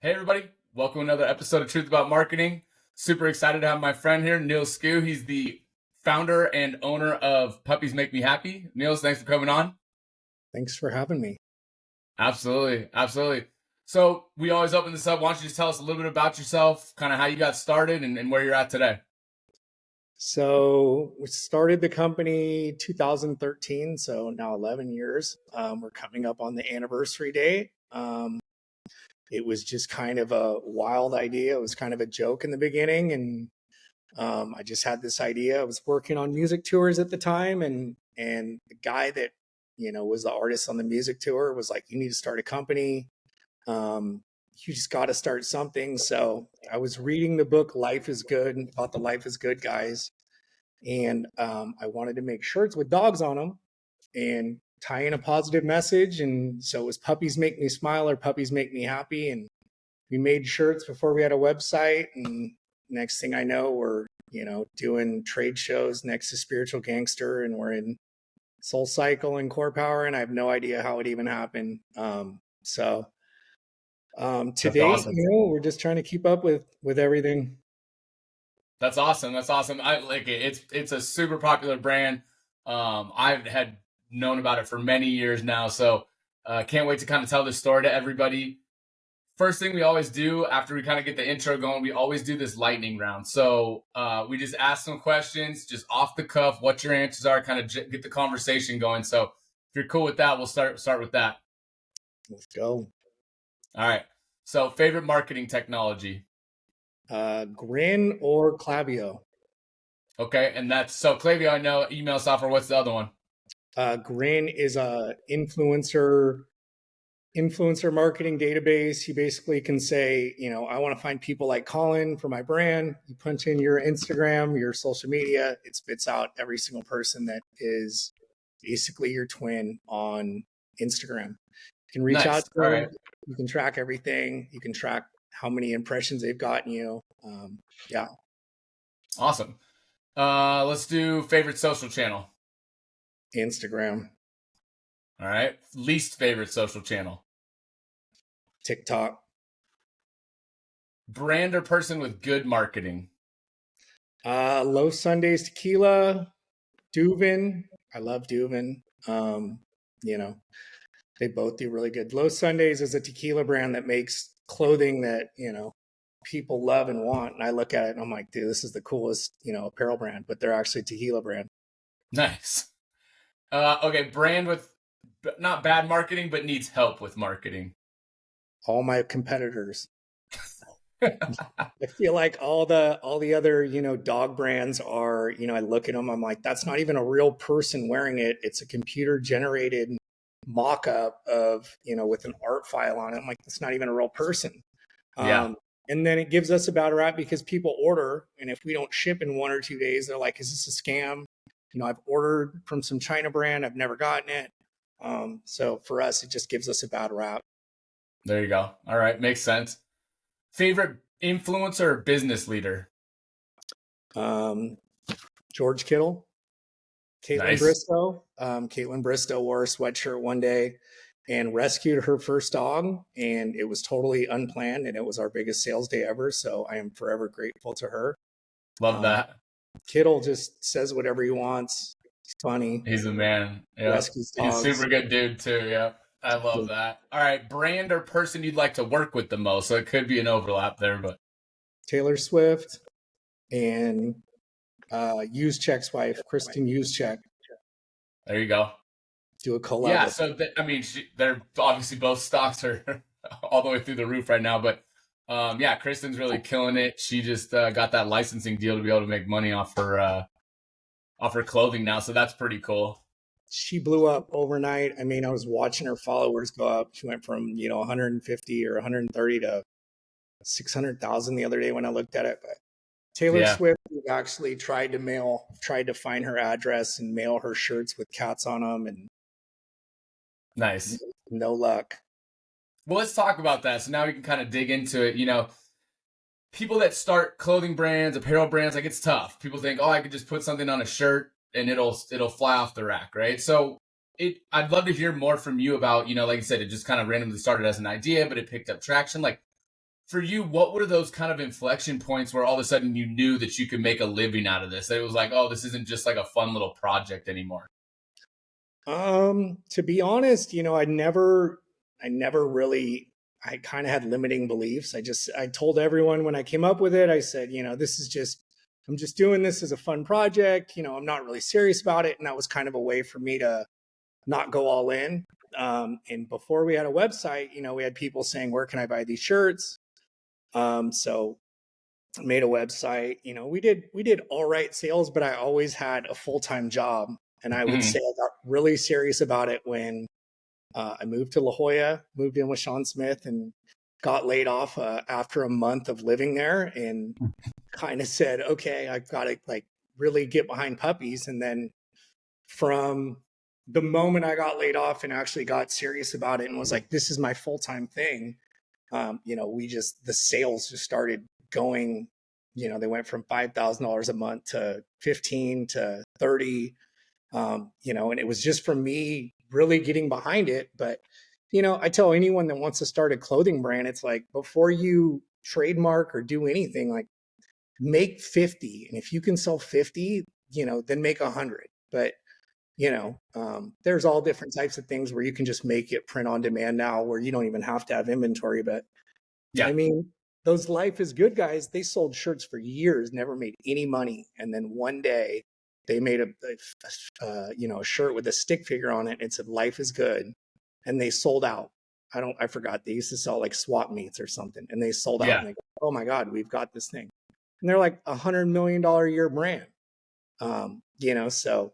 Hey, everybody. Welcome to another episode of Truth About Marketing. Super excited to have my friend here, Niels Skou. He's the founder and owner of Puppies Make Me Happy. Niels, thanks for coming on. Thanks for having me. Absolutely. Absolutely. So we always open this up. Why don't you just tell us a little bit about yourself, kind of how you got started and where you're at today? So we started the company 2013, so now 11 years. We're coming up on the anniversary date. It was just kind of a wild idea. It was kind of a joke in the beginning. And I just had this idea. I was working on music tours at the time. And the guy that, was the artist on the music tour was like, you need to start a company. You just got to start something. So I was reading the book Life is Good about the Life is Good guys. And I wanted to make shirts with dogs on them and tie in a positive message. And so it was Puppies Make Me Smile or Puppies Make Me Happy. And we made shirts before we had a website. And next thing I know, we're, doing trade shows next to Spiritual Gangster, and we're in Soul Cycle and Core Power. And I have no idea how it even happened. To That's date, awesome. we're just trying to keep up with everything. That's awesome. That's awesome. I like it. It's a super popular brand. I've had known about it for many years now. So can't wait to kind of tell this story to everybody. First thing we always do after we kind of get the intro going, we always do this lightning round. So we just ask some questions, just off the cuff, what your answers are, kind of get the conversation going. So if you're cool with that, we'll start with that. Let's go. All right. So favorite marketing technology. Grin or Klaviyo? Okay. And that's so Klaviyo, I know. Email software. What's the other one? Grin is a influencer marketing database. You basically can say, I want to find people like Colin for my brand. You punch in your Instagram, your social media, it spits out every single person that is basically your twin on Instagram. You can reach out to them. Right. You can track everything. You can track how many impressions they've gotten you. Yeah. Awesome. Let's do favorite social channel. Instagram. All right. Least favorite social channel. TikTok. Brand or person with good marketing. Low Sundays Tequila. Duvin. I love Duvin. They both do really good. Low Sundays is a tequila brand that makes clothing that, people love and want. And I look at it and I'm like, dude, this is the coolest, apparel brand, but they're actually a tequila brand. Nice. Okay. Brand with not bad marketing, but needs help with marketing. All my competitors. I feel like all the other, dog brands are, I look at them, I'm like, that's not even a real person wearing it. It's a computer generated mock-up of, with an art file on it. I'm like, it's not even a real person. Yeah. And then it gives us a bad rap because people order, and if we don't ship in 1 or 2 days, they're like, is this a scam? I've ordered from some China brand, I've never gotten it. So for us, it just gives us a bad rap. There you go. All right. Makes sense. Favorite influencer or business leader? George Kittle. Caitlin Nice. Bristow. Caitlin Bristow wore a sweatshirt one day and rescued her first dog, and it was totally unplanned, and it was our biggest sales day ever. So I am forever grateful to her. Love that. Kittle just says whatever he wants. He's funny. He's a man. Yeah. He's a super good dude too. Yeah. I love that. All right. Brand or person you'd like to work with the most. So it could be an overlap there, but Taylor Swift and Juszczyk's wife, Kristen Juszczyk. There you go. Do a collab. Yeah. So they're obviously both stocks are all the way through the roof right now, but yeah, Kristen's really killing it. She just got that licensing deal to be able to make money off her clothing now. So that's pretty cool. She blew up overnight. I mean, I was watching her followers go up. She went from, 150 or 130 to 600,000 the other day when I looked at it. But Taylor Swift actually tried to find her address and mail her shirts with cats on them, and nice. No luck. Well, let's talk about that. So now we can kind of dig into it. People that start clothing brands, apparel brands, like it's tough. People think, I could just put something on a shirt and it'll fly off the rack, right? So I'd love to hear more from you about, like you said, it just kind of randomly started as an idea, but it picked up traction. Like, for you, what were those kind of inflection points where all of a sudden you knew that you could make a living out of this? That it was like, oh, this isn't just like a fun little project anymore. To be honest, I never really, I kind of had limiting beliefs. I told everyone when I came up with it, I said, I'm just doing this as a fun project. I'm not really serious about it. And that was kind of a way for me to not go all in. And before we had a website, we had people saying, where can I buy these shirts? So I made a website. We did all right sales, but I always had a full-time job. And I would say I got really serious about it when I moved to La Jolla, moved in with Sean Smith, and got laid off after a month of living there, and kind of said, okay, I've got to like really get behind puppies. And then from the moment I got laid off and actually got serious about it and was like, this is my full-time thing, the sales just started going, they went from $5,000 a month to 15 to 30, and it was just from me really getting behind it. But, I tell anyone that wants to start a clothing brand, it's like, before you trademark or do anything, like make 50. And if you can sell 50, then make 100. But, there's all different types of things where you can just make it print on demand now, where you don't even have to have inventory. But Yeah. I mean, those Life is Good guys, they sold shirts for years, never made any money. And then one day they made a shirt with a stick figure on it. And it said, Life is Good. And they sold out. I forgot. They used to sell like swap meets or something. And they sold out. Yeah. And they go, oh my God, we've got this thing. And they're like $100 million a year brand. So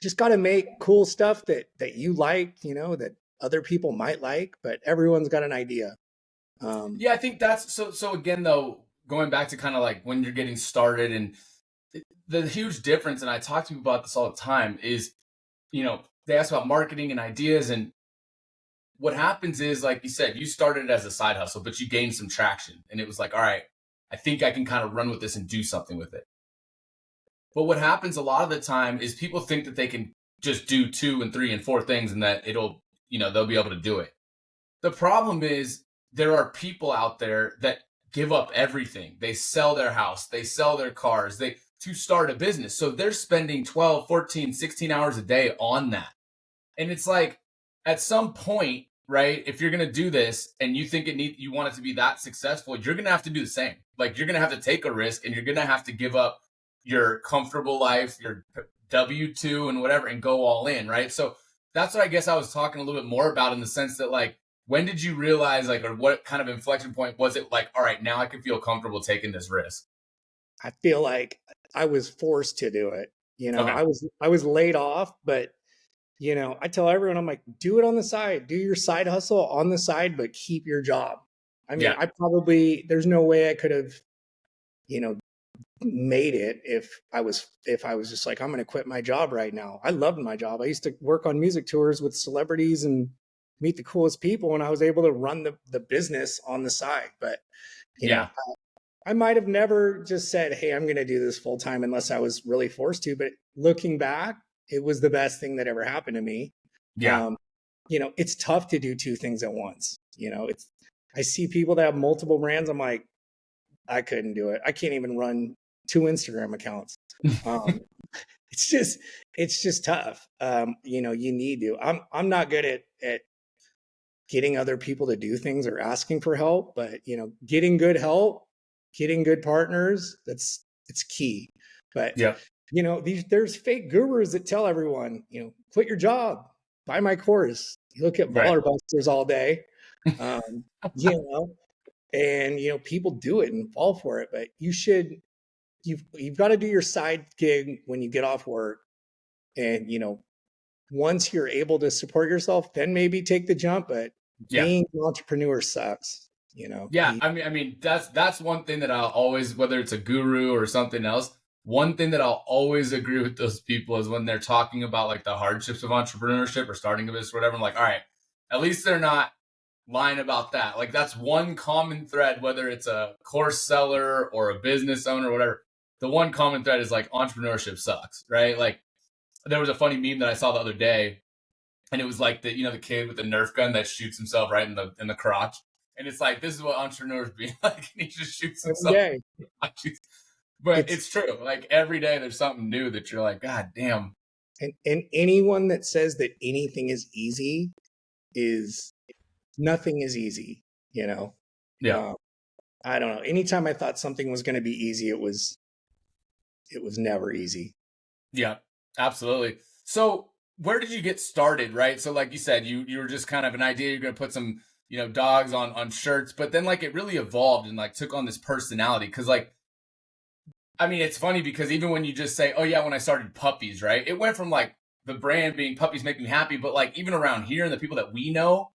just got to make cool stuff that you like, that other people might like, but everyone's got an idea. I think that's so again, though, going back to kind of like when you're getting started, and the huge difference, and I talk to people about this all the time, is, they ask about marketing and ideas. And what happens is, like you said, you started as a side hustle, but you gained some traction. And it was like, all right, I think I can kind of run with this and do something with it. But what happens a lot of the time is people think that they can just do 2 and 3 and 4 things and that it'll, they'll be able to do it. The problem is there are people out there that give up everything. They sell their house, they sell their cars, to start a business. So they're spending 12, 14, 16 hours a day on that. And it's like, at some point, right, if you're going to do this and you think you want it to be that successful, you're going to have to do the same. Like, you're going to have to take a risk, and you're going to have to give up your comfortable life, your W-2 and whatever, and go all in, right? So that's what I guess I was talking a little bit more about, in the sense that, like, when did you realize, like, or what kind of inflection point was it, like, all right, now I can feel comfortable taking this risk? I feel like I was forced to do it. Okay. I was laid off, but I tell everyone, I'm like, do it on the side, do your side hustle on the side, but keep your job. I mean, there's no way I could have, made it if I was just like, I'm going to quit my job right now. I loved my job. I used to work on music tours with celebrities and meet the coolest people, and I was able to run the business on the side. But I might have never just said, hey, I'm going to do this full time unless I was really forced to. But looking back, it was the best thing that ever happened to me. Yeah. It's tough to do 2 things at once. I see people that have multiple brands. I'm like, I couldn't do it. I can't even run 2 Instagram accounts. It's just tough. You need to. I'm not good at getting other people to do things or asking for help, but getting good help, getting good partners, it's key. But there's fake gurus that tell everyone, quit your job, buy my course. You look at Baller Busters all day, and people do it and fall for it. But you've got to do your side gig when you get off work, and once you're able to support yourself, then maybe take the jump. But being an entrepreneur sucks. I mean, that's one thing that I'll always, whether it's a guru or something else, one thing that I'll always agree with those people is when they're talking about, like, the hardships of entrepreneurship or starting a business or whatever. I'm like, all right, at least they're not lying about that. Like, that's one common thread, whether it's a course seller or a business owner or whatever. The one common thread is, like, entrepreneurship sucks, right? Like, there was a funny meme that I saw the other day, and it was like the kid with the Nerf gun that shoots himself right in the crotch. and it's like, this is what entrepreneurs be like. And he just shoots Every himself. day. But it's true. Like every day there's something new that you're like, God damn. And anyone that says that anything is easy is nothing is easy, you know? Yeah. I don't know. Anytime I thought something was going to be easy, it was never easy. Yeah, absolutely. So where did you get started, right? So like you said, you were just kind of an idea, you're going to put some, dogs on shirts, but then like it really evolved and like took on this personality. Cause like, I mean, it's funny because even when you just say, oh yeah, when I started Puppies, right? It went from like the brand being Puppies Make Me Happy, but like even around here and the people that we know,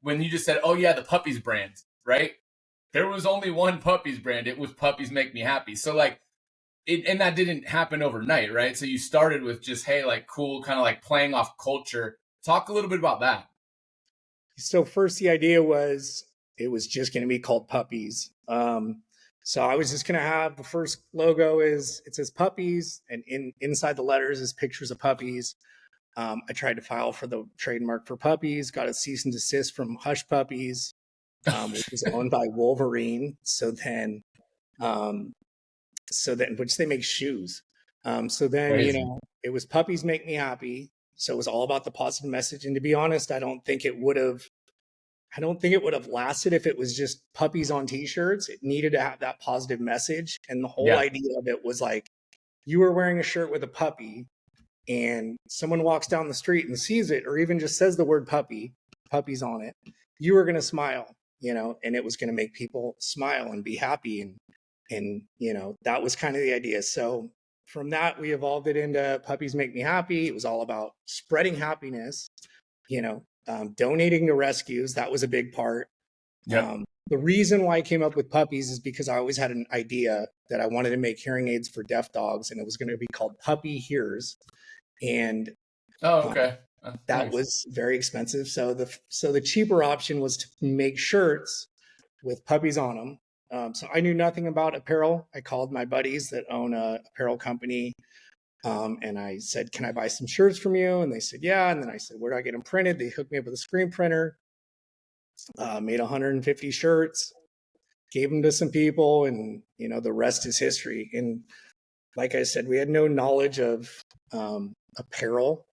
when you just said, oh yeah, the Puppies brand, right? There was only one Puppies brand. It was Puppies Make Me Happy. So like, and that didn't happen overnight, right? So you started with just, hey, like cool, kind of like playing off culture. Talk a little bit about that. So first the idea was it was just going to be called Puppies. So I was just going to have the first logo it says Puppies, and inside the letters is pictures of puppies. I tried to file for the trademark for Puppies, got a cease and desist from Hush Puppies, which is owned by Wolverine. So then, which they make shoes. So then, Crazy. it was Puppies Make Me Happy. So it was all about the positive message. And to be honest, I don't think it would have lasted if it was just puppies on t-shirts. It needed to have that positive message. And the whole idea of it was like, you were wearing a shirt with a puppy and someone walks down the street and sees it, or even just says the word puppies on it, you were going to smile, and it was going to make people smile and be happy. And that was kind of the idea. So from that, we evolved it into Puppies Make Me Happy. It was all about spreading happiness, donating to rescues. That was a big part. Yep. The reason why I came up with Puppies is because I always had an idea that I wanted to make hearing aids for deaf dogs, and it was going to be called Puppy Hears. And okay. That was very expensive. So the cheaper option was to make shirts with puppies on them. So I knew nothing about apparel. I called my buddies that own a apparel company. And I said, can I buy some shirts from you? And they said, yeah. And then I said, where do I get them printed? They hooked me up with a screen printer, made 150 shirts, gave them to some people, and, the rest is history. And like I said, we had no knowledge of apparel.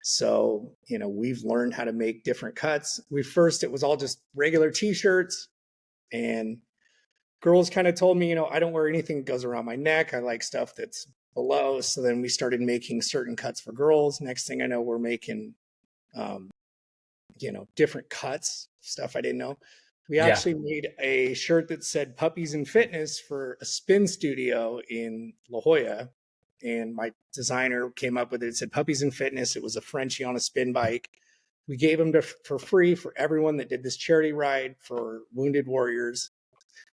So, we've learned how to make different cuts. It was all just regular t-shirts, and girls kind of told me, I don't wear anything that goes around my neck. I like stuff that's below. So then we started making certain cuts for girls. Next thing I know, we're making, different cuts, stuff I didn't know. We actually made a shirt that said Puppies in Fitness for a spin studio in La Jolla. And my designer came up with it. It said Puppies in Fitness. It was a Frenchie on a spin bike. We gave them for free for everyone that did this charity ride for wounded warriors.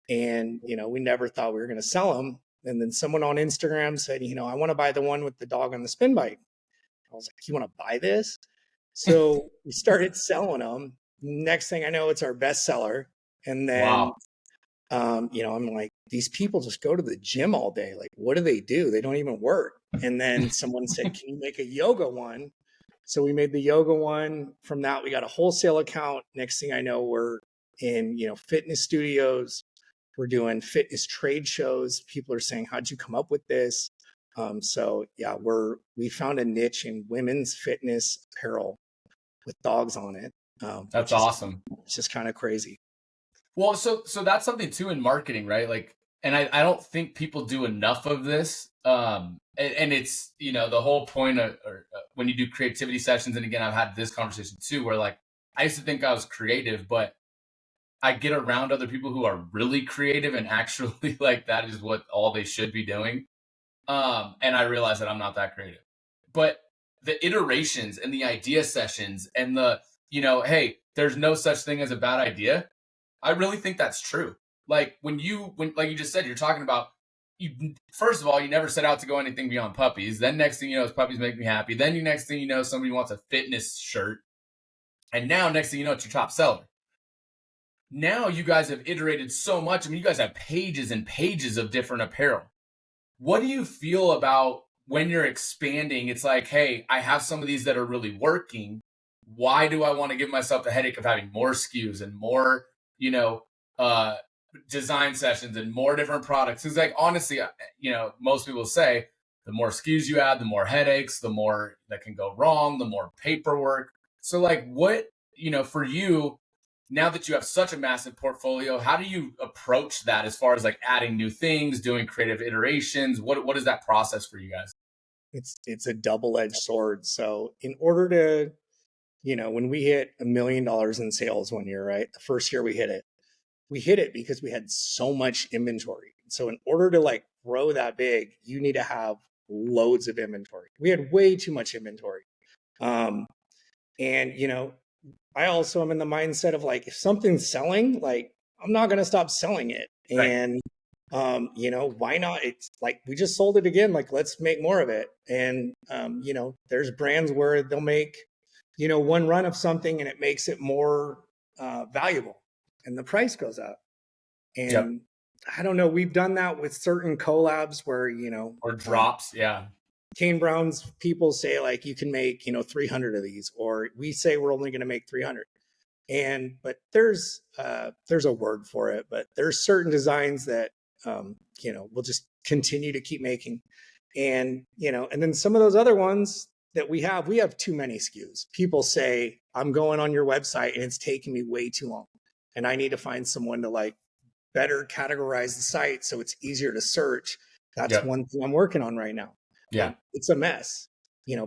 And, we never thought we were going to sell them. And then someone on Instagram said, I want to buy the one with the dog on the spin bike. I was like, you want to buy this? So we started selling them. Next thing I know, it's our bestseller. And then, I'm like, these people just go to the gym all day. Like, what do? They don't even work. And then someone said, can you make a yoga one? So we made the yoga one. From that, we got a wholesale account. Next thing I know, we're in, fitness studios. We're doing fitness trade shows. People are saying, how'd you come up with this? We found a niche in women's fitness apparel with dogs on it. That's awesome. It's just kind of crazy. Well, so that's something too in marketing, right? Like, and I don't think people do enough of this. And it's, the whole point of when you do creativity sessions. And again, I've had this conversation too, where like, I used to think I was creative, but I get around other people who are really creative and actually like that is what all they should be doing. And I realize that I'm not that creative, but the iterations and the idea sessions and the, hey, there's no such thing as a bad idea. I really think that's true. Like when like you just said, you're talking about, first of all, you never set out to go anything beyond puppies. Then next thing you know is Puppies Make Me Happy. Then next thing you know, somebody wants a fitness shirt. And now next thing you know, it's your top seller. Now you guys have iterated so much. I mean, you guys have pages and pages of different apparel. What do you feel about when you're expanding? It's like, hey, I have some of these that are really working. Why do I want to give myself the headache of having more SKUs and more you know, design sessions and more different products. It's like, honestly, most people say the more SKUs you add, the more headaches, the more that can go wrong, the more paperwork. So like what, for you, now that you have such a massive portfolio, how do you approach that as far as like adding new things, doing creative iterations? What is that process for you guys? It's a double-edged sword. So in order to, when we hit $1 million in sales one year, right? The first year we hit it because we had so much inventory. So in order to like grow that big, you need to have loads of inventory. We had way too much inventory. And I also am in the mindset of like, if something's selling, like I'm not going to stop selling it. Right. And, why not? It's like, we just sold it again. Like, let's make more of it. And, there's brands where they'll make, one run of something and it makes it more valuable and the price goes up. And Yep. I don't know, we've done that with certain collabs where, Or drops. Yeah. Kane Brown's people say like you can make 300 of these, or we say we're only going to make 300. But there's a word for it, but there's certain designs that we'll just continue to keep making. And and then some of those other ones that we have too many SKUs. People say I'm going on your website and it's taking me way too long, and I need to find someone to like better categorize the site so it's easier to search. That's Yep. one thing I'm working on right now. Yeah. It's a mess.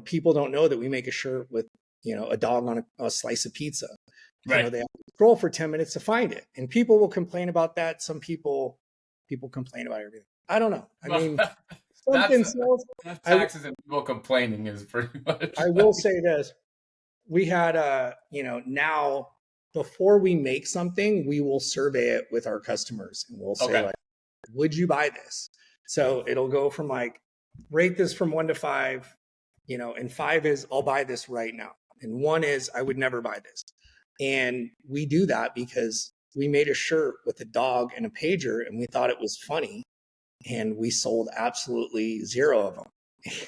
People don't know that we make a shirt with, a dog on a slice of pizza. Right. They have to scroll for 10 minutes to find it. And people will complain about that. Some people complain about everything. I don't know. I mean, something sells. Taxes and people complaining is pretty much. I will say this. We had now before we make something, we will survey it with our customers and we'll say like, would you buy this? So it'll go from like, rate this from 1 to 5, and 5 is I'll buy this right now. And 1 is I would never buy this. And we do that because we made a shirt with a dog and a pager and we thought it was funny. And we sold absolutely 0 of them.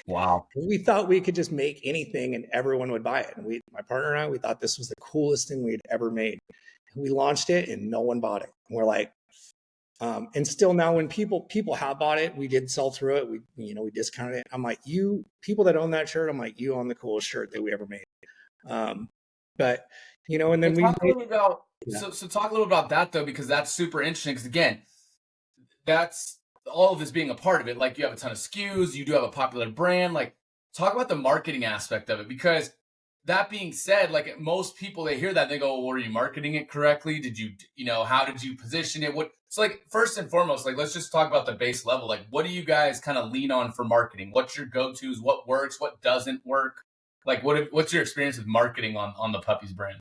Wow. We thought we could just make anything and everyone would buy it. And my partner and I, we thought this was the coolest thing we had ever made. And we launched it and no one bought it. And we're like, and still now when people have bought it, we did sell through it. We discounted it. I'm like, you people that own that shirt, I'm like, you own the coolest shirt that we ever made. But and then talk a little about so talk a little about that though, because that's super interesting. Because again, that's all of this being a part of it. Like you have a ton of SKUs, you do have a popular brand. Like talk about the marketing aspect of it, because that being said, like most people, they hear that they go, well, were you marketing it correctly? Did you, how did you position it? So like first and foremost, like let's just talk about the base level. Like what do you guys kind of lean on for marketing? What's your go-tos? What works? What doesn't work? Like what's your experience with marketing on the Puppies brand?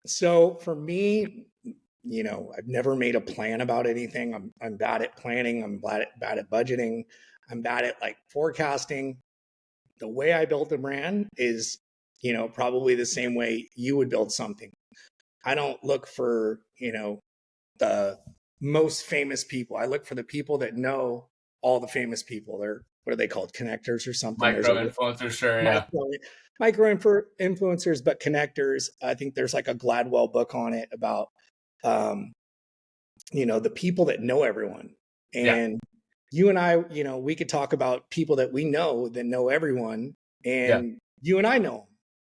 So for me, I've never made a plan about anything. I'm bad at planning. I'm bad at budgeting. I'm bad at like forecasting. The way I built the brand is, probably the same way you would build something. I don't look for, the most famous people. I look for the people that know all the famous people. They're, what are they called? Connectors or something? Micro influencers, sure, yeah. Micro influencers, but connectors. I think there's like a Gladwell book on it about, the people that know everyone. And you and I, we could talk about people that we know that know everyone, and you and I know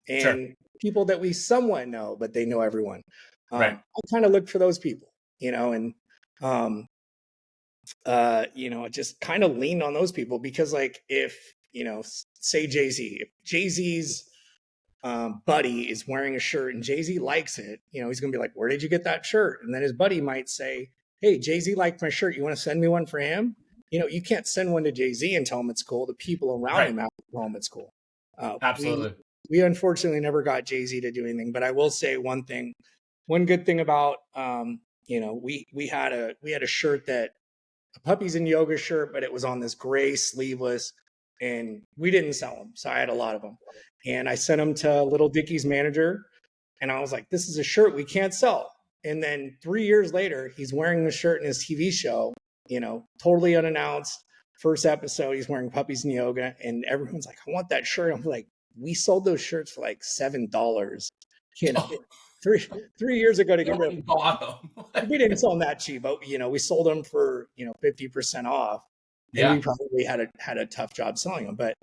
them, and people that we somewhat know, but they know everyone. I kind of look for those people, and just kind of lean on those people because, like, if say Jay-Z, if Jay-Z's buddy is wearing a shirt and Jay-Z likes it, he's gonna be like, where did you get that shirt? And then his buddy might say, hey, Jay-Z liked my shirt, you want to send me one for him? You can't send one to Jay-Z and tell him it's cool. The people around him have to tell him it's cool. Absolutely. We unfortunately never got Jay-Z to do anything, but I will say one good thing about we had a shirt, that a Puppies and Yoga shirt, but it was on this gray sleeveless, and we didn't sell them. So I had a lot of them, and I sent them to little Dickey's manager, and I was like, this is a shirt we can't sell. And then 3 years later, he's wearing the shirt in his TV show, totally unannounced. First episode, he's wearing Puppies and Yoga, and everyone's like, I want that shirt. I'm like, we sold those shirts for like $7, three years ago to get rid of them. Bottom. We didn't sell them that cheap, but we sold them for 50% off, and we probably had a tough job selling them. But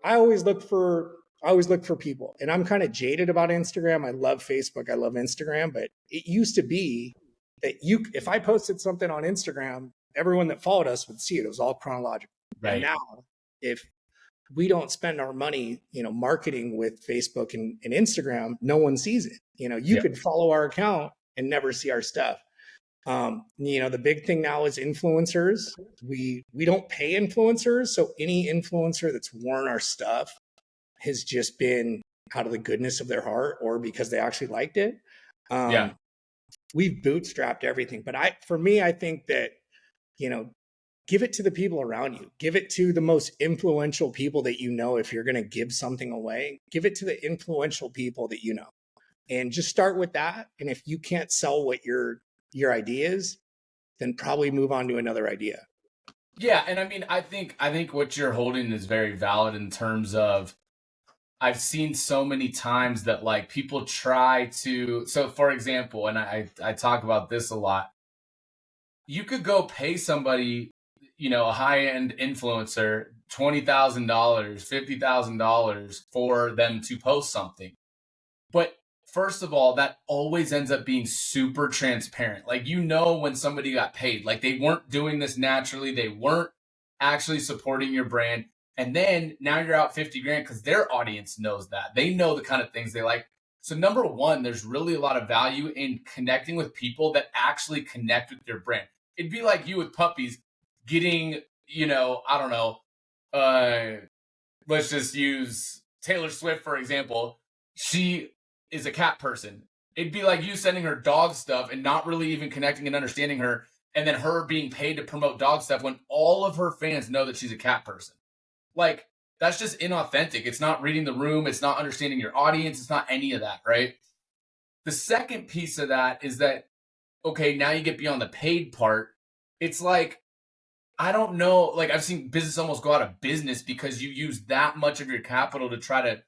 I always look for people, and I'm kind of jaded about Instagram. I love Facebook, I love Instagram, but it used to be that if I posted something on Instagram, everyone that followed us would see it. It was all chronological. Right. And now, if we don't spend our money, marketing with Facebook and Instagram, no one sees it. You could follow our account and never see our stuff. The big thing now is influencers. We don't pay influencers. So any influencer that's worn our stuff has just been out of the goodness of their heart or because they actually liked it. We've bootstrapped everything. But I think that, give it to the people around you. Give it to the most influential people that if you're going to give something away, give it to the influential people that and just start with that. And if you can't sell what your idea is, then probably move on to another idea. Yeah. And I mean, I think what you're holding is very valid in terms of, I've seen so many times that like people try to, so for example, and I talk about this a lot, you could go pay somebody, a high-end influencer, $20,000, $50,000 for them to post something. But first of all, that always ends up being super transparent. Like, when somebody got paid, like they weren't doing this naturally. They weren't actually supporting your brand. And then now you're out 50 grand because their audience knows that. They know the kind of things they like. So number one, there's really a lot of value in connecting with people that actually connect with your brand. It'd be like you with puppies getting, I don't know, let's just use Taylor Swift, for example. She is a cat person. It'd be like you sending her dog stuff and not really even connecting and understanding her, and then her being paid to promote dog stuff when all of her fans know that she's a cat person. Like, that's just inauthentic. It's not reading the room. It's not understanding your audience. It's not any of that, right? The second piece of that is that, okay, now you get beyond the paid part. It's like, I don't know, like I've seen business almost go out of business because you use that much of your capital to try to,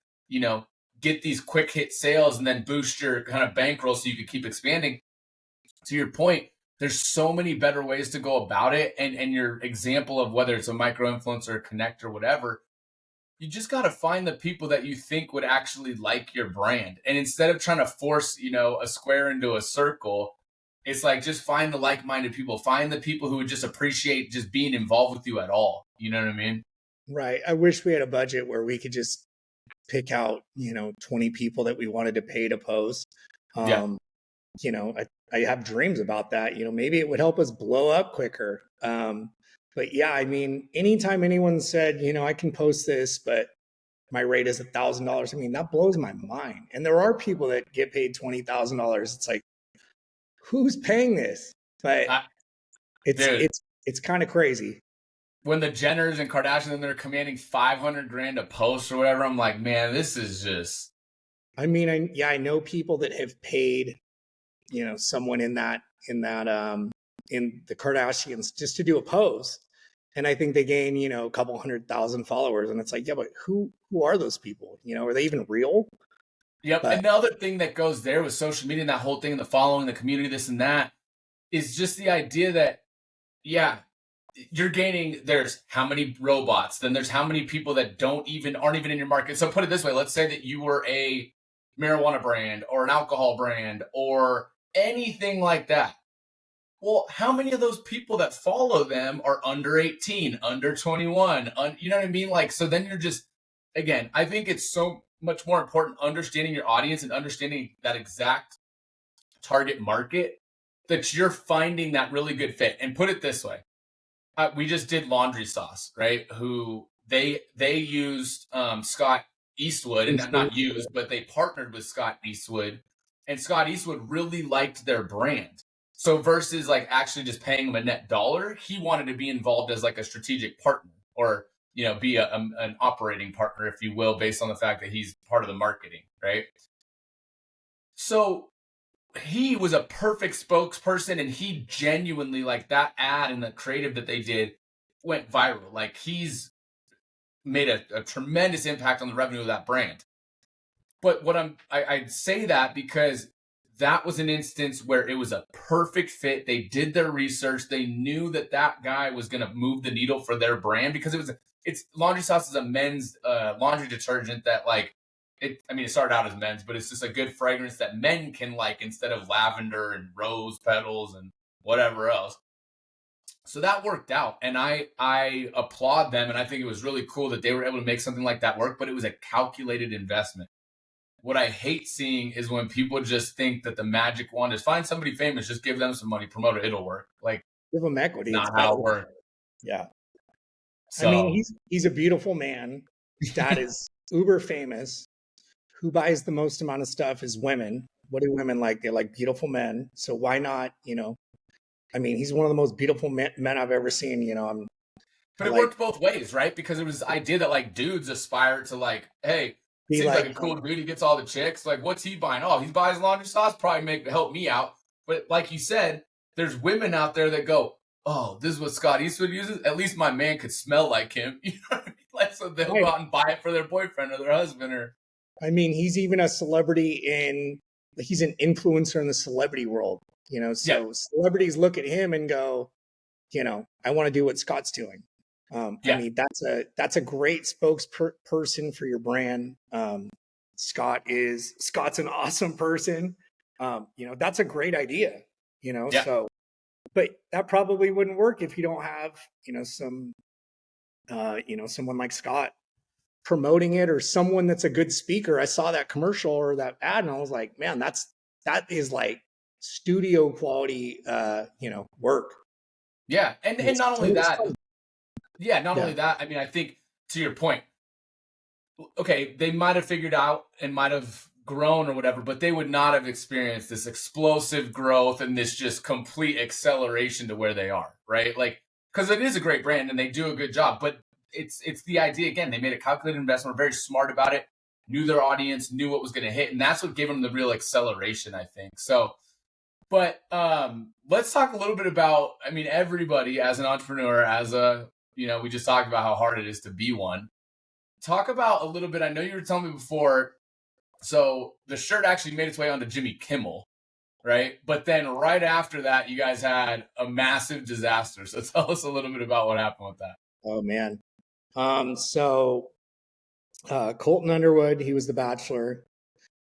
get these quick hit sales and then boost your kind of bankroll so you can keep expanding. To your point, there's so many better ways to go about it. And your example of whether it's a micro influencer, connect or whatever, you just got to find the people that you think would actually like your brand. And instead of trying to force, a square into a circle, it's like, just find the like-minded people, find the people who would just appreciate just being involved with you at all. You know what I mean? Right. I wish we had a budget where we could just pick out, 20 people that we wanted to pay to post. I have dreams about that. Maybe it would help us blow up quicker. But yeah, I mean, anytime anyone said, I can post this, but my rate is $1,000. I mean, that blows my mind. And there are people that get paid $20,000. It's like, who's paying this? But it's kind of crazy. When the Jenners and Kardashians and they're commanding $500,000 a post or whatever, I'm like, man, this is just. I mean, I know people that have paid, someone in the Kardashians just to do a post. And I think they gain, a couple 100,000 followers. And it's like, yeah, but who are those people? Are they even real? Yep. But another thing that goes there with social media and that whole thing and the following, the community, this and that, is just the idea that, you're gaining, there's how many robots, then there's how many people that aren't even in your market. So put it this way, let's say that you were a marijuana brand or an alcohol brand or anything like that. Well, how many of those people that follow them are under 18, under 21? You know what I mean? Like, so then you're just, again, I think it's so much more important understanding your audience and understanding that exact target market that you're finding that really good fit. And put it this way, we just did Laundry Sauce, right? Who they used Scott Eastwood, and not used, but they partnered with Scott Eastwood, and Scott Eastwood really liked their brand. So versus like actually just paying him a net dollar, he wanted to be involved as like a strategic partner or, be an operating partner, if you will, based on the fact that he's part of the marketing, right? So he was a perfect spokesperson, and he genuinely, like, that ad and the creative that they did went viral. Like, he's made a tremendous impact on the revenue of that brand. But I say that because that was an instance where it was a perfect fit. They did their research. They knew that that guy was going to move the needle for their brand, because it's laundry sauce is a men's laundry detergent that, like, it started out as men's, but it's just a good fragrance that men can like instead of lavender and rose petals and whatever else. So that worked out, and I applaud them, and I think it was really cool that they were able to make something like that work, but it was a calculated investment. What I hate seeing is when people just think that the magic wand is find somebody famous, just give them some money, promote it, it'll work. Like, Give him equity. not how it works. Yeah. I mean, So he's a beautiful man. His dad is uber famous. Who buys the most amount of stuff is women. What do women like? They like beautiful men. So why not, I mean, he's one of the most beautiful men I've ever seen. but it worked both ways, right? Because it was the idea that like dudes aspire to like, hey, be seems like a like, cool dude. He gets all the chicks. Like, what's he buying? Oh, he buys laundry sauce. Probably help me out. But like you said, there's women out there that go, oh, this is what Scott Eastwood uses. At least my man could smell like him. You know what I mean? Like, so they'll go out and buy it for their boyfriend or their husband. Or I mean, he's even a celebrity he's an influencer in the celebrity world. So celebrities look at him and go, I want to do what Scott's doing. I mean, that's a great spokesperson for your brand. Scott's an awesome person. That's a great idea, so, but that probably wouldn't work if you don't have, someone like Scott promoting it, or someone that's a good speaker. I saw that commercial or that ad and I was like, man, that is like studio quality, work. Yeah. And not only that, only that, I mean, I think to your point, okay, they might have figured out and might have grown or whatever, but they would not have experienced this explosive growth and this just complete acceleration to where they are, right? Like, because it is a great brand and they do a good job, but it's the idea. Again, they made a calculated investment, were very smart about it, knew their audience, knew what was going to hit, and that's what gave them the real acceleration, I think. So, but let's talk a little bit about, I mean, everybody as an entrepreneur, we just talked about how hard it is to be one. Talk about a little bit, I know you were telling me before, so the shirt actually made its way onto Jimmy Kimmel, right? But then right after that, you guys had a massive disaster. So tell us a little bit about what happened with that. Oh, man. So Colton Underwood, he was the Bachelor.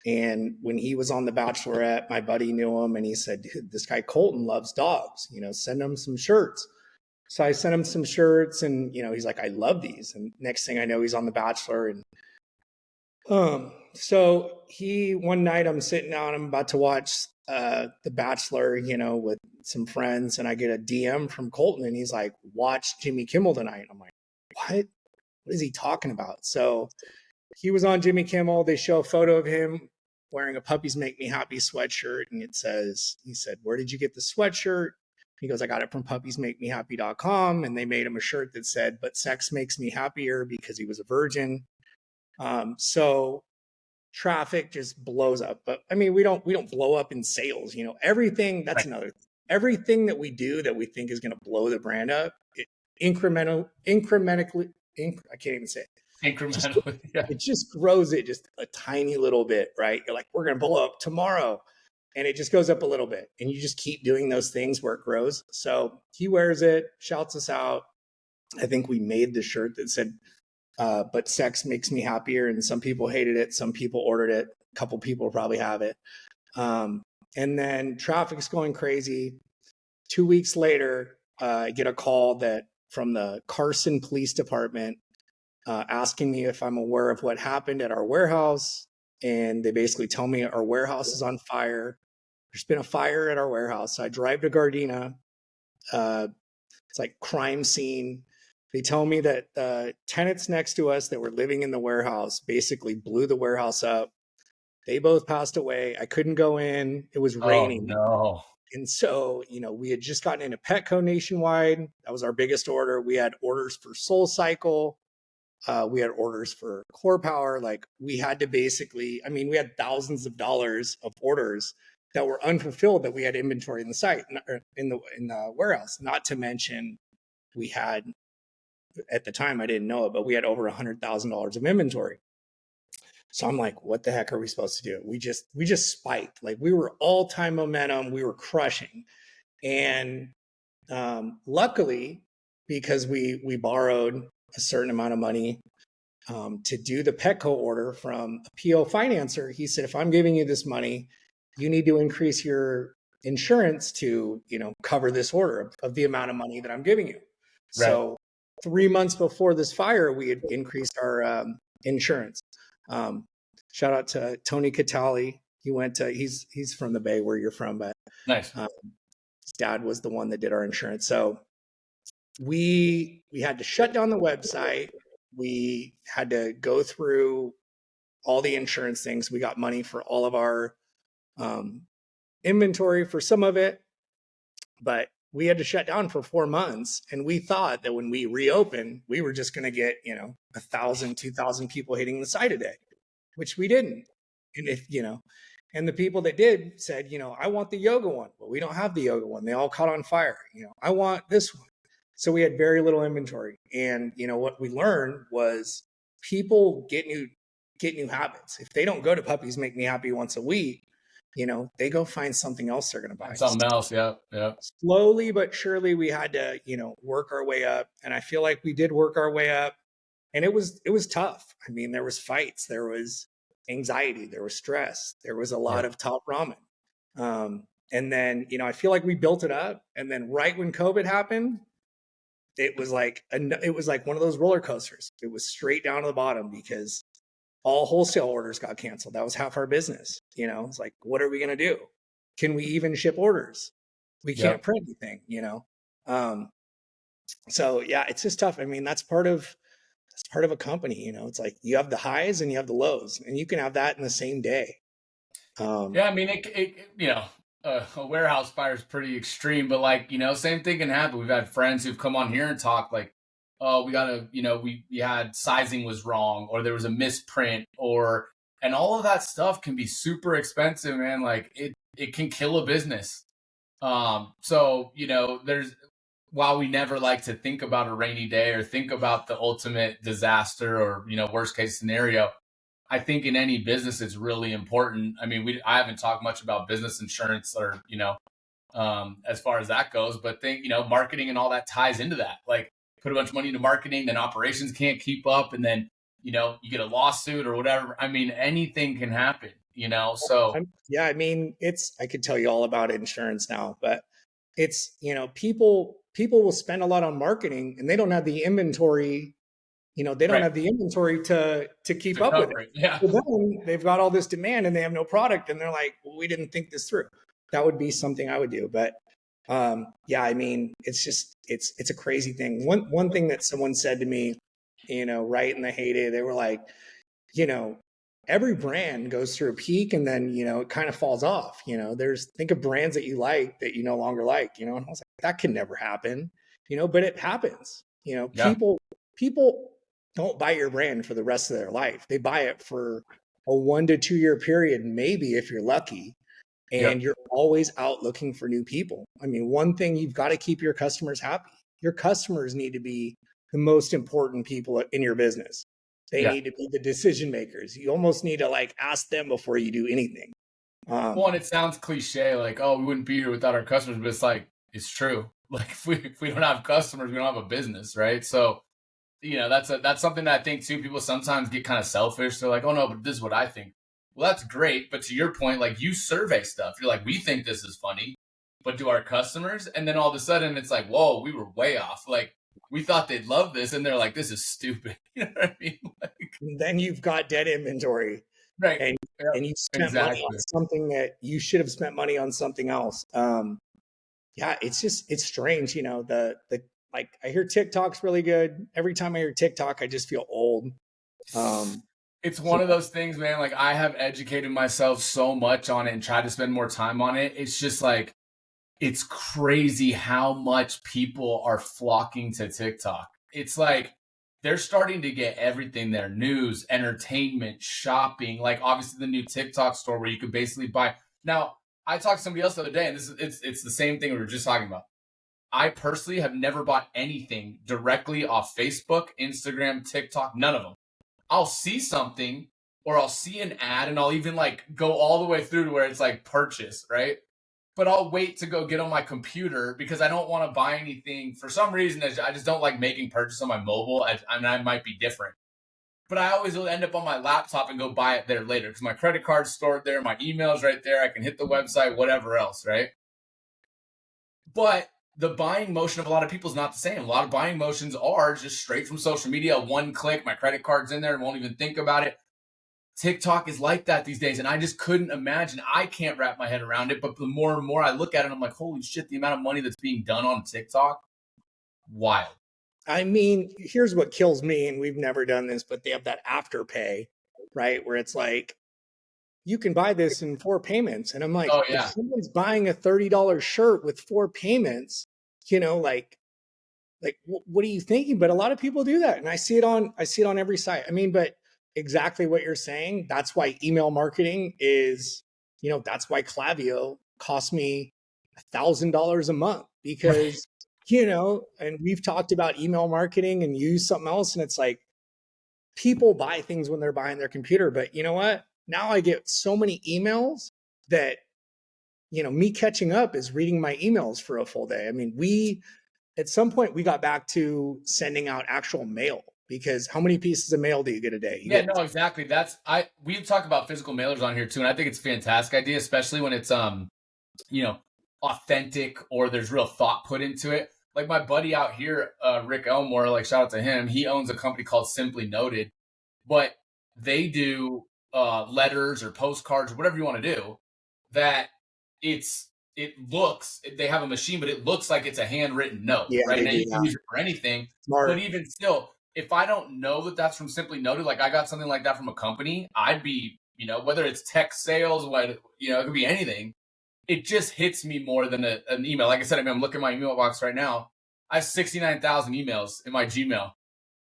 And when he was on The Bachelorette, my buddy knew him and he said, dude, this guy Colton loves dogs, send him some shirts. So I sent him some shirts and, he's like, I love these. And next thing I know, he's on The Bachelor. And so one night I'm sitting down, I'm about to watch The Bachelor, with some friends, and I get a DM from Colton and he's like, watch Jimmy Kimmel tonight. I'm like, what is he talking about? So he was on Jimmy Kimmel. They show a photo of him wearing a Puppies Make Me Happy sweatshirt. And he said, where did you get the sweatshirt? He goes, I got it from puppiesmakemehappy.com. And they made him a shirt that said, but sex makes me happier, because he was a virgin. So traffic just blows up. But I mean, we don't blow up in sales, everything. That's right. Everything that we do that we think is going to blow the brand up, incrementally, I can't even say it. Incrementally, it just grows it just a tiny little bit, right? You're like, we're going to blow up tomorrow. And it just goes up a little bit. And you just keep doing those things where it grows. So he wears it, shouts us out. I think we made the shirt that said, but sex makes me happier. And some people hated it. Some people ordered it. A couple people probably have it. And then traffic's going crazy. 2 weeks later, I get a call from the Carson Police Department, asking me if I'm aware of what happened at our warehouse. And they basically tell me our warehouse is on fire. There's been a fire at our warehouse. So I drive to Gardena. It's like crime scene. They tell me that tenants next to us that were living in the warehouse basically blew the warehouse up. They both passed away. I couldn't go in. It was raining. Oh, no. And so, we had just gotten into Petco nationwide. That was our biggest order. We had orders for Soul Cycle. We had orders for Core Power. Like, we had to basically, we had thousands of dollars of orders that were unfulfilled that we had inventory in the site, in the warehouse. Not to mention, we had, at the time, I didn't know it, but we had over $100,000 of inventory. So I'm like, what the heck are we supposed to do? We just spiked. Like we were all-time momentum. We were crushing. And luckily, because we borrowed a certain amount of money to do the Petco order from a PO financer, he said, if I'm giving you this money, you need to increase your insurance to, cover this order of the amount of money that I'm giving you. Right. So 3 months before this fire, we had increased our insurance. Shout out to Tony Catali. He's from the Bay where you're from, but Nice. his dad was the one that did our insurance. So we had to shut down the website. We had to go through all the insurance things. We got money for all of our inventory for some of it, but we had to shut down for 4 months. And we thought that when we reopened, we were just going to get, 1,000, 2,000 people hitting the site a day, which we didn't. And and the people that did said, I want the yoga one. Well, we don't have the yoga one. They all caught on fire. I want this one. So we had very little inventory. And, what we learned was people get new habits. If they don't go to Puppies Make Me Happy once a week, they go find something else they're going to buy. Something else. Yeah. Yeah. Slowly but surely we had to, work our way up. And I feel like we did work our way up, and it was tough. I mean, there was fights, there was anxiety, there was stress, there was a lot of top ramen. And then, I feel like we built it up. And then right when COVID happened, it was like one of those roller coasters. It was straight down to the bottom because all wholesale orders got canceled. That was half our business. It's like, what are we going to do? Can we even ship orders? We can't print anything, So yeah, it's just tough. I mean, that's part of a company, it's like you have the highs and you have the lows, and you can have that in the same day. I mean, a warehouse fire is pretty extreme, but same thing can happen. We've had friends who've come on here and talk like, oh, we gotta, we had sizing was wrong, or there was a misprint, and all of that stuff can be super expensive, man. Like it can kill a business. So, while we never like to think about a rainy day or think about the ultimate disaster or, worst case scenario, I think in any business, it's really important. I mean, I haven't talked much about business insurance or, as far as that goes, but marketing and all that ties into that. Like put a bunch of money into marketing, then operations can't keep up. And then, you get a lawsuit or whatever. I mean, anything can happen, so. Yeah. I mean, I could tell you all about insurance now, but it's, people will spend a lot on marketing and they don't have the inventory. They don't have the inventory to keep up with it. Yeah. So then they've got all this demand and they have no product, and they're like, well, we didn't think this through. That would be something I would do. But I mean, it's a crazy thing. One thing that someone said to me, right in the heyday, they were like, every brand goes through a peak and then, it kind of falls off. Think of brands that you like that you no longer like, and I was like, that can never happen, but it happens. People don't buy your brand for the rest of their life. They buy it for a 1 to 2 year period, maybe if you're lucky. And you're always out looking for new people. I mean, one thing, you've got to keep your customers happy. Your customers need to be the most important people in your business. They need to be the decision makers. You almost need to ask them before you do anything. Well, and it sounds cliche, like, oh, we wouldn't be here without our customers, but it's like, it's true. Like if we don't have customers, we don't have a business, right? So, that's something that I think too, people sometimes get kind of selfish. They're like, oh no, but this is what I think. Well, that's great. But to your point, like you survey stuff, you're like, we think this is funny, but do our customers? And then all of a sudden it's like, whoa, we were way off. Like we thought they'd love this. And they're like, this is stupid. You know what I mean? Then you've got dead inventory. Right. And you spent money on something that you should have spent money on something else. It's strange. I hear TikTok's really good. Every time I hear TikTok, I just feel old. It's one of those things, man. Like I have educated myself so much on it and tried to spend more time on it. It's just like, it's crazy how much people are flocking to TikTok. It's like, they're starting to get everything there: news, entertainment, shopping, like obviously the new TikTok store where you could basically buy. Now, I talked to somebody else the other day, and it's the same thing we were just talking about. I personally have never bought anything directly off Facebook, Instagram, TikTok, none of them. I'll see something or I'll see an ad and I'll even like go all the way through to where it's like purchase, right? But I'll wait to go get on my computer because I don't want to buy anything. For some reason, I just don't like making purchases on my mobile. I might be different, but I always will end up on my laptop and go buy it there later because my credit card's stored there, my email's right there. I can hit the website, whatever else, right? But the buying motion of a lot of people is not the same. A lot of buying motions are just straight from social media, one click, my credit card's in there and won't even think about it. TikTok is like that these days. And I just couldn't imagine. I can't wrap my head around it. But the more and more I look at it, I'm like, holy shit, the amount of money that's being done on TikTok, wild. I mean, here's what kills me, and we've never done this, but they have that Afterpay, right? Where it's like, you can buy this in 4 payments. And I'm like, Oh, yeah. if someone's buying a $30 shirt with 4 payments, like what are you thinking? But a lot of people do that. And I see it on every site. I mean, but exactly what you're saying. That's why email marketing is, that's why Klaviyo cost me $1,000 a month because, and we've talked about email marketing and use something else. And it's like, people buy things when they're buying their computer, but you know what? Now I get so many emails that, me catching up is reading my emails for a full day. I mean, at some point we got back to sending out actual mail because how many pieces of mail do you get a day? No, exactly. We talk about physical mailers on here too. And I think it's a fantastic idea, especially when it's, authentic or there's real thought put into it. Like my buddy out here, Rick Elmore, like shout out to him. He owns a company called Simply Noted, but they do letters or postcards or whatever you want to do that they have a machine, but it looks like it's a handwritten note, right? Now you can use it for anything, but even still, if I don't know that that's from Simply Noted, like I got something like that from a company, I'd be, whether it's tech sales, it could be anything. It just hits me more than an email. Like I said, I'm looking at my email box right now. I have 69,000 emails in my Gmail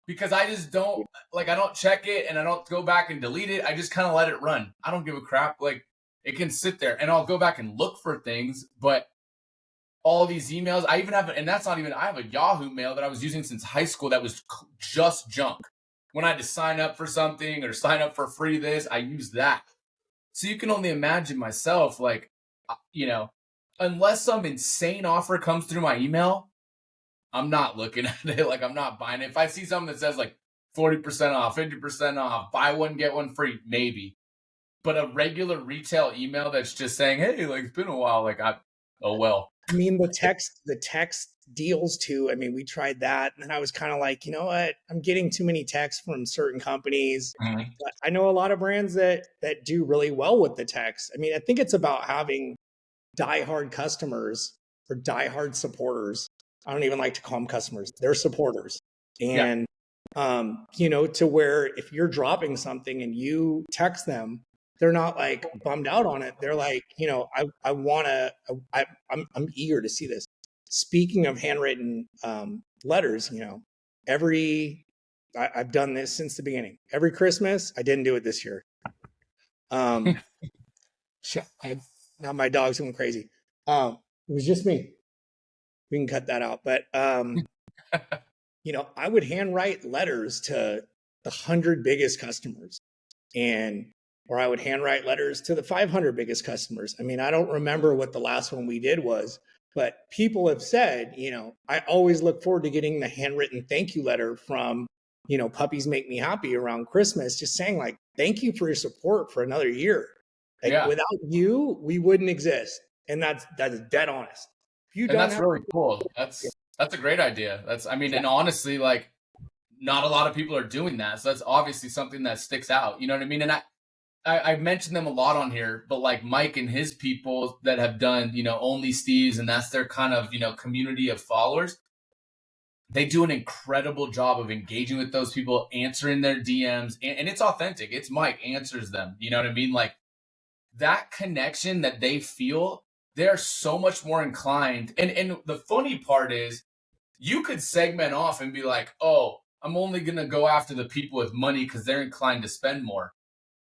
because I just don't I don't check it and I don't go back and delete it. I just kind of let it run. I don't give a crap. Like it can sit there and I'll go back and look for things, but all these emails, I have a Yahoo mail that I was using since high school that was just junk. When I had to sign up for something or sign up for free this, I use that. So you can only imagine myself, unless some insane offer comes through my email, I'm not looking at it. Like I'm not buying it. If I see something that says like 40% off, 50% off, buy one, get one free, maybe. But a regular retail email that's just saying, hey, like it's been a while, oh well. I mean, the text deals too. I mean, we tried that and I was kind of like, you know what? I'm getting too many texts from certain companies. Mm-hmm. But I know a lot of brands that do really well with the text. I mean, I think it's about having diehard customers or diehard supporters. I don't even like to call them customers. They're supporters. And, to where if you're dropping something and you text them, they're not like bummed out on it. They're like, I'm eager to see this. Speaking of handwritten letters, I've done this since the beginning. Every Christmas, I didn't do it this year. Now my dog's going crazy. It was just me. We can cut that out. But, I would handwrite letters to the 100 biggest customers or I would handwrite letters to the 500 biggest customers. I mean, I don't remember what the last one we did was, but people have said, I always look forward to getting the handwritten thank you letter from, Puppies Make Me Happy around Christmas, just saying like, thank you for your support for another year. Without you, we wouldn't exist. And that's dead honest. That's really cool. That's a great idea. And honestly, like not a lot of people are doing that. So that's obviously something that sticks out. You know what I mean? And I've mentioned them a lot on here, but like Mike and his people that have done, Only Steve's, and that's their kind of, community of followers. They do an incredible job of engaging with those people, answering their DMs, and it's authentic. It's Mike answers them. You know what I mean? Like that connection that they feel, they're so much more inclined. And the funny part is you could segment off and be like, oh, I'm only going to go after the people with money because they're inclined to spend more.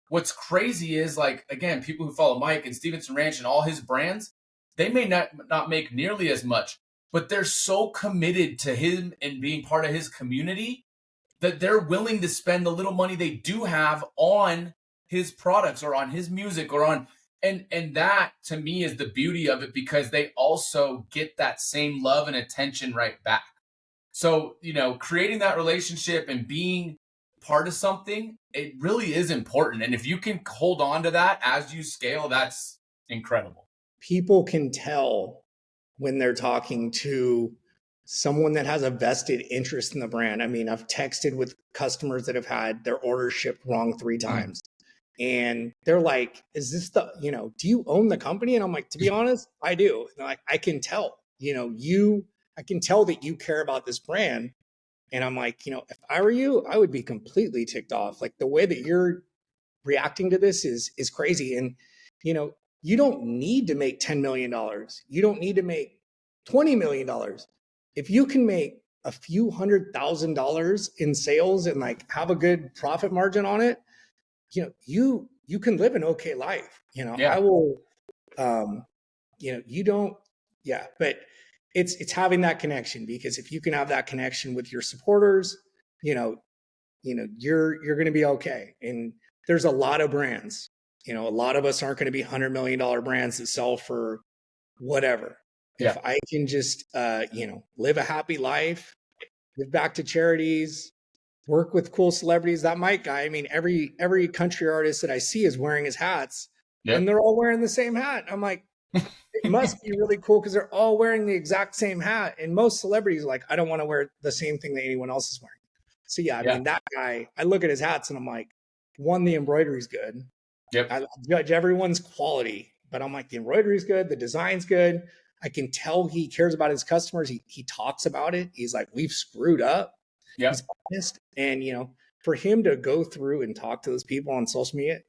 What's crazy is like, again, people who follow Mike and Stevenson Ranch and all his brands, they may not make nearly as much, but they're so committed to him and being part of his community that they're willing to spend the little money they do have on his products or on his music or on, and that to me is the beauty of it, because they also get that same love and attention right back. So, creating that relationship and being part of something, it really is important. And if you can hold on to that as you scale, that's incredible. People can tell when they're talking to someone that has a vested interest in the brand. I mean, I've texted with customers that have had their order shipped wrong 3 times. And they're like, is this do you own the company? And I'm like, to be honest, I do. And they're like, I can tell, I can tell that you care about this brand. And I'm like, if I were you, I would be completely ticked off. Like the way that you're reacting to this is crazy. And, you don't need to make $10 million. You don't need to make $20 million. If you can make a few $100,000 in sales and like have a good profit margin on it, you can live an okay life. Yeah. I will, you don't, yeah, but it's having that connection, because if you can have that connection with your supporters, you're going to be okay. And there's a lot of brands, a lot of us aren't going to be $100 million brands that sell for whatever. Yeah. If I can just, live a happy life, give back to charities, work with cool celebrities. That Mike guy, I mean, every country artist that I see is wearing his hats, and they're all wearing the same hat. I'm like, it must be really cool because they're all wearing the exact same hat. And most celebrities are like, I don't want to wear the same thing that anyone else is wearing. So I mean, that guy, I look at his hats and I'm like, one, the embroidery's good. Yep. I judge everyone's quality, but I'm like, the embroidery's good, the design's good. I can tell he cares about his customers. He talks about it. He's like, we've screwed up. Yep. He's honest. And, for him to go through and talk to those people on social media,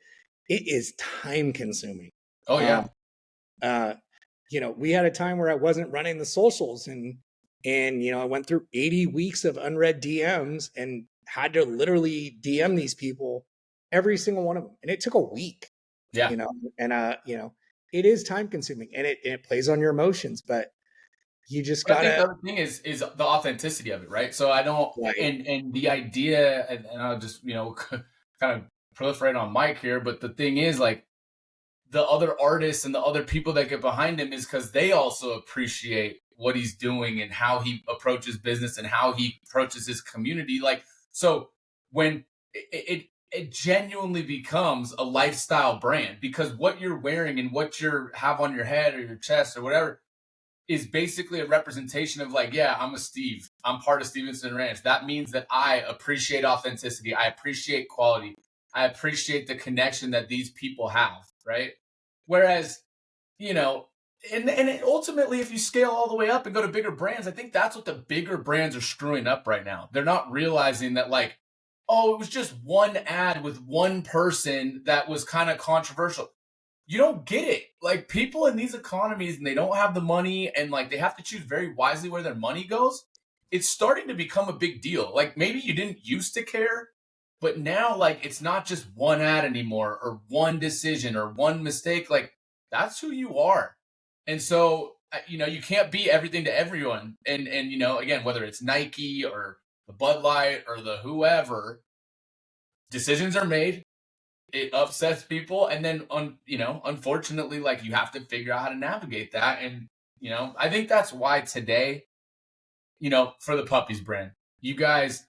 it is time consuming. Oh, yeah. We had a time where I wasn't running the socials, and I went through 80 weeks of unread DMs and had to literally DM these people, every single one of them. And it took a week. Yeah. It is time consuming, and it plays on your emotions, but you just gotta. I think the other thing is the authenticity of it, right? So I don't, Right. and the idea, and I'll just kind of proliferate on Mike here, but the thing is, like, the other artists and the other people that get behind him is because they also appreciate what he's doing and how he approaches business and how he approaches his community. Like, so when it genuinely becomes a lifestyle brand, because what you're wearing and what you have on your head or your chest or whatever is basically a representation of, like, yeah, I'm a Steve. I'm part of Stevenson Ranch. That means that I appreciate authenticity. I appreciate quality. I appreciate the connection that these people have, right? Whereas, and ultimately, if you scale all the way up and go to bigger brands, I think that's what the bigger brands are screwing up right now. They're not realizing that, like, oh, it was just one ad with one person that was kind of controversial. You don't get it. Like, people in these economies, and they don't have the money, and like they have to choose very wisely where their money goes. It's starting to become a big deal. Like, maybe you didn't used to care, but now, like, it's not just one ad anymore, or one decision, or one mistake. Like, that's who you are. And so, you can't be everything to everyone. And again, whether it's Nike or the Bud Light or the whoever, decisions are made. It upsets people. And then, unfortunately, like, you have to figure out how to navigate that. And, I think that's why today, for the Puppies brand, you guys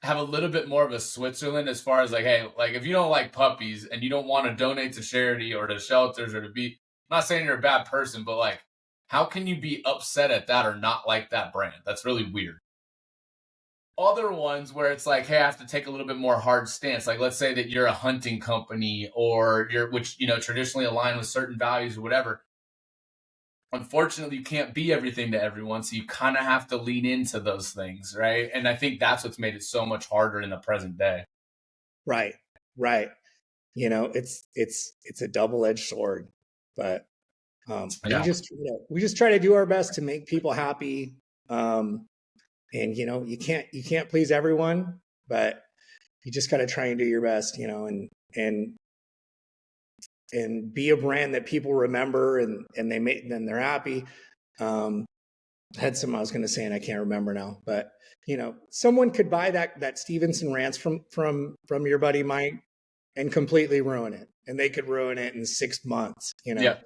have a little bit more of a Switzerland as far as, like, hey, like, if you don't like puppies and you don't want to donate to charity or to shelters or to be, I'm not saying you're a bad person, but, like, how can you be upset at that or not like that brand? That's really weird. Other ones where it's like, hey, I have to take a little bit more hard stance. Like, let's say that you're a hunting company, or which, traditionally aligned with certain values or whatever. Unfortunately, you can't be everything to everyone, so you kind of have to lean into those things, right? And I think that's what's made it so much harder in the present day. Right. It's a double-edged sword, but we just try to do our best to make people happy. And you can't please everyone, but you just got to try and do your best, and be a brand that people remember, and then they're happy. I had something I was going to say and I can't remember now, but someone could buy that Stevenson Ranch from your buddy Mike, and completely ruin it. And they could ruin it in 6 months, Yeah.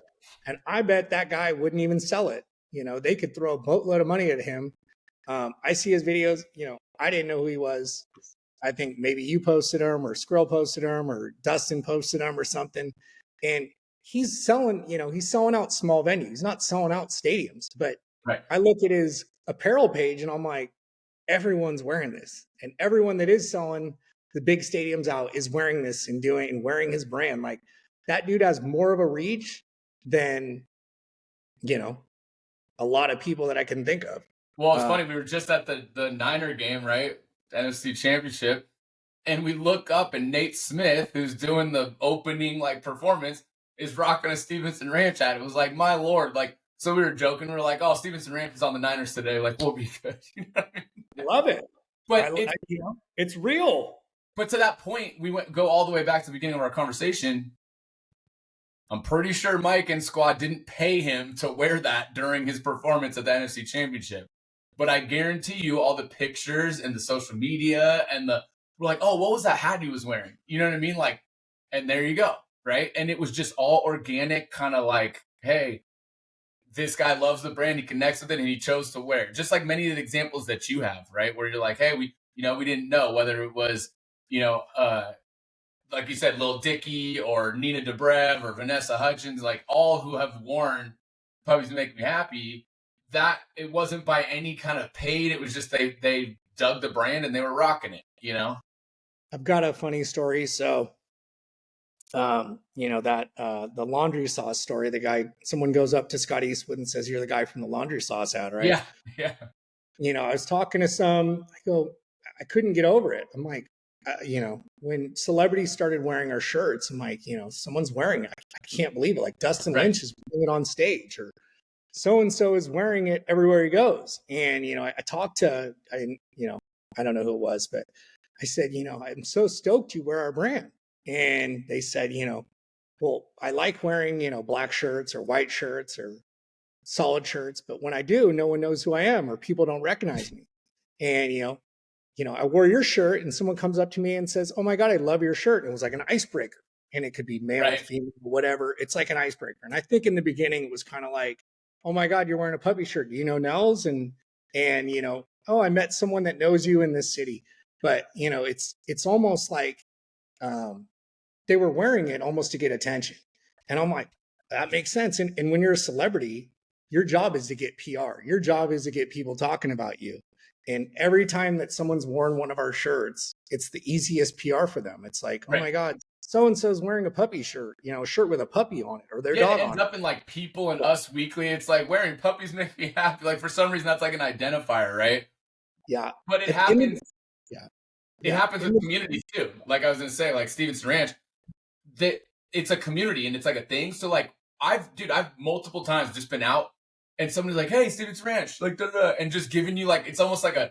And I bet that guy wouldn't even sell it. They could throw a boatload of money at him. I see his videos, I didn't know who he was. I think maybe you posted him or Skrill posted him or Dustin posted him or something. And he's selling out small venues. He's not selling out stadiums. But Right. I look at his apparel page and I'm like, everyone's wearing this. And everyone that is selling the big stadiums out is wearing this and wearing his brand. Like, that dude has more of a reach than, a lot of people that I can think of. Well, it's funny. We were just at the Niner game, right? NFC Championship. And we look up and Nate Smith, who's doing the opening performance, is rocking a Stevenson Ranch hat. It was like, my Lord. So we were joking. We were like, oh, Stevenson Ranch is on the Niners today. We'll be good. You know what I mean? Love it. But it's real. But to that point, go all the way back to the beginning of our conversation. I'm pretty sure Mike and squad didn't pay him to wear that during his performance at the NFC Championship. But I guarantee you all the pictures and the social media and we're like, oh, what was that hat he was wearing? You know what I mean? And there you go, right? And it was just all organic, kind of hey, this guy loves the brand, he connects with it, and he chose to wear it. Just like many of the examples that you have, right? Where you're like, hey, we didn't know whether it was, like you said, Lil Dickey or Nina Dobrev or Vanessa Hudgens, all who have worn Puppies Make Me Happy, that it wasn't by any kind of paid. It was just they dug the brand and they were rocking it, I've got a funny story. So, the laundry sauce story, someone goes up to Scott Eastwood and says, you're the guy from the laundry sauce ad, right? Yeah. Yeah. I was talking to I couldn't get over it. I'm like, when celebrities started wearing our shirts, I'm like, someone's wearing it. I can't believe it. Like Dustin Lynch is wearing it on stage, or so-and-so is wearing it everywhere he goes. And, I talked to, I don't know who it was, but I said, I'm so stoked you wear our brand. And they said, well, I like wearing, black shirts or white shirts or solid shirts, but when I do, no one knows who I am or people don't recognize me. And, I wore your shirt and someone comes up to me and says, oh my God, I love your shirt. And it was like an icebreaker, and it could be male, female, whatever. It's like an icebreaker. And I think in the beginning it was kind of like, oh my God, you're wearing a puppy shirt. Do you know Niels? And, oh, I met someone that knows you in this city. But, it's almost like, they were wearing it almost to get attention. And I'm like, that makes sense. And when you're a celebrity, your job is to get PR. Your job is to get people talking about you. And every time that someone's worn one of our shirts, it's the easiest PR for them. It's like, oh my God, so-and-so's wearing a puppy shirt, a shirt with a puppy on it or their dog on it. It ends up in People and Us Weekly. It's like wearing Puppies Make Me Happy. For some reason, that's an identifier, right? Yeah. But it happens. It happens with community too. I was going to say, Stevenson Ranch, that it's a community and it's a thing. So I've multiple times just been out and somebody's like, hey, Stevenson Ranch, and just giving you it's almost like a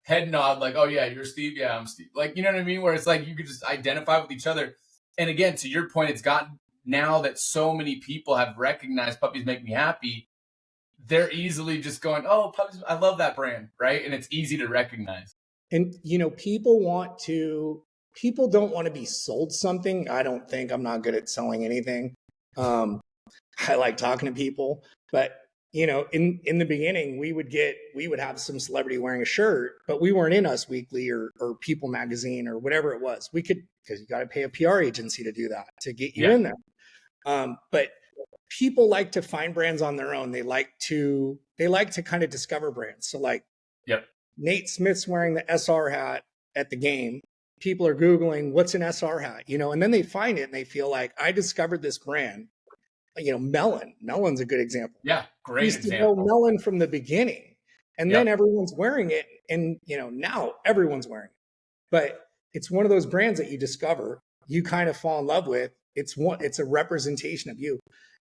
head nod, oh yeah, you're Steve. Yeah, I'm Steve. You know what I mean? Where it's you could just identify with each other. And again, to your point, it's gotten now that so many people have recognized Puppies Make Me Happy, they're easily just going, oh, puppies, I love that brand, right? And it's easy to recognize. And, people don't want to be sold something. I don't think. I'm not good at selling anything. I like talking to people, but in the beginning, we would have some celebrity wearing a shirt, but we weren't in Us Weekly or People Magazine or whatever it was. We could, because you got to pay a PR agency to do that, to get you in there. But people like to find brands on their own. They like to kind of discover brands. So Nate Smith's wearing the SR hat at the game. People are Googling, what's an SR hat? And then they find it and they feel like, I discovered this brand. Melon's a good example. Yeah, great used example. To know Melon from the beginning. And then everyone's wearing it. And, now everyone's wearing it. But it's one of those brands that you discover, you kind of fall in love with. It's a representation of you.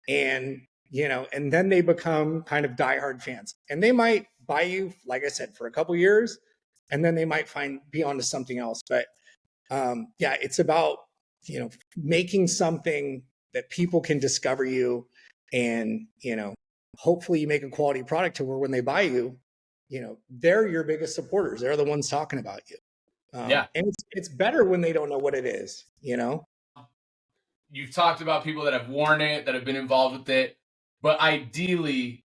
And, and then they become kind of diehard fans. And they might buy you, like I said, for a couple years, and then they might be onto something else. But it's about, making something that people can discover you, and, hopefully you make a quality product to where when they buy you, they're your biggest supporters. They're the ones talking about you. And it's better when they don't know what it is, you've talked about people that have worn it, that have been involved with it. But ideally,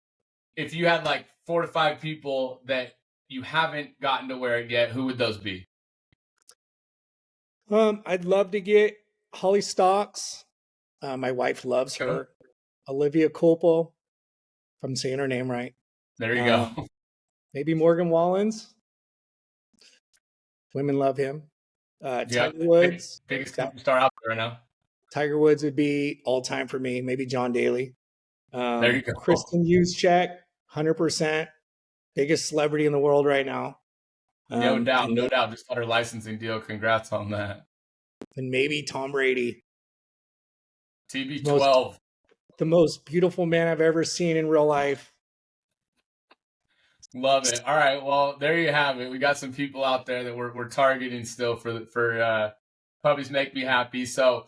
if you had like 4 to 5 people that you haven't gotten to wear it yet, who would those be? I'd love to get Holly Stocks. My wife loves Cool. her. Olivia Culpo, if I'm saying her name right. There you go. Maybe Morgan Wallens. Women love him. Tiger Woods. Biggest superstar out there right now. Tiger Woods would be all time for me. Maybe John Daly. There you go. Kristen Juszczyk, 100%. Biggest celebrity in the world right now. No doubt. Just got her licensing deal. Congrats on that. And maybe Tom Brady. TB12. The most beautiful man I've ever seen in real life. Love it. All right. Well, there you have it. We got some people out there that we're targeting still for Puppies Make Me Happy. So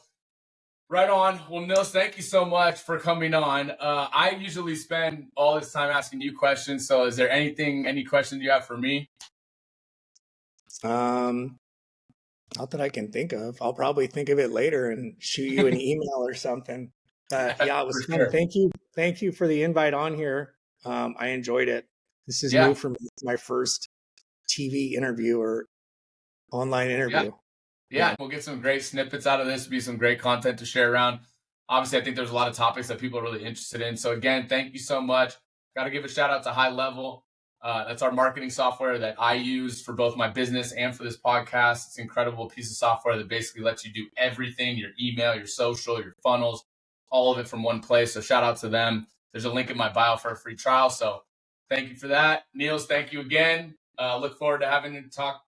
right on. Well, Niels, thank you so much for coming on. I usually spend all this time asking you questions. So is there any questions you have for me? Not that I can think of. I'll probably think of it later and shoot you an email or something. Yeah, it was fun. Sure. Thank you for the invite on here. I enjoyed it. This is new for me. It's my first TV interview or online interview. Yeah, we'll get some great snippets out of this. Be some great content to share around. Obviously, I think there's a lot of topics that people are really interested in. So again, thank you so much. Got to give a shout out to High Level. That's our marketing software that I use for both my business and for this podcast. It's an incredible piece of software that basically lets you do everything: your email, your social, your funnels, all of it from one place. So shout out to them. There's a link in my bio for a free trial. So thank you for that. Niels, thank you again. Look forward to having you talk